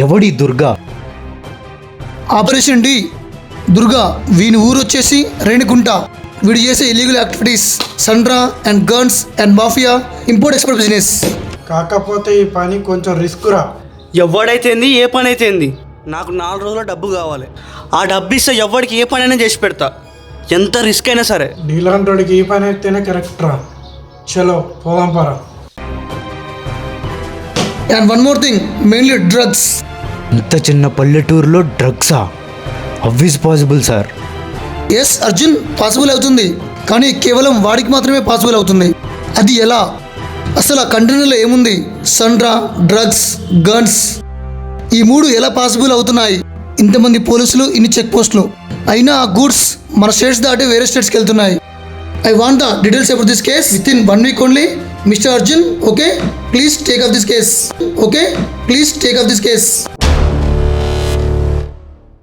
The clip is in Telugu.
ఎవడి దుర్గా? Operation D Durga. వీని ఊరు వచ్చేసి రేణిగుంట. వీడు చేసే illegal activities Sandra and guns and mafia import export business. కాకపోతే ఈ పని కొంచెం రిస్క్ రా. ఎవడైతేంది ఏ పని అయితేంది, నాకు 4 రోజుల డబ్బు కావాలి. ఆ డబ్బు ఇస్తే ఎవరికి ఏ పని అయినా చేసి పెడతా, ఎంత రిస్క్ అయినా సరే. నీలాంటోడికి ఈ పని అయితేనే కరెక్ట్ రా. చలో పోదాం పరా. And one more thing, mainly drugs. ఇంత చిన్న పల్లెటూరులో డ్రగ్సా? How is possible sir? Yes Arjun, possible అవుతుంది, కానీ కేవలం వాడికి మాత్రమే పాసిబుల్ అవుతుంది. అది ఎలా? అసలు ఆ కంటైనర్లో ఏముంది? సండ్రా, డ్రగ్స్, గన్స్, ఈ 3 ఎలా పాసిబుల్ అవుతున్నాయి? ఇంతమంది పోలీసులు, ఇన్ని చెక్ పోస్టులు, అయినా ఆ గూడ్స్ మన స్టేట్స్ దాటి వేరే స్టేట్స్కి వెళ్తున్నాయి. I want the details about this case with in 1 week only. Mister Arjun, okay, please take off this case. Okay, please take off this case.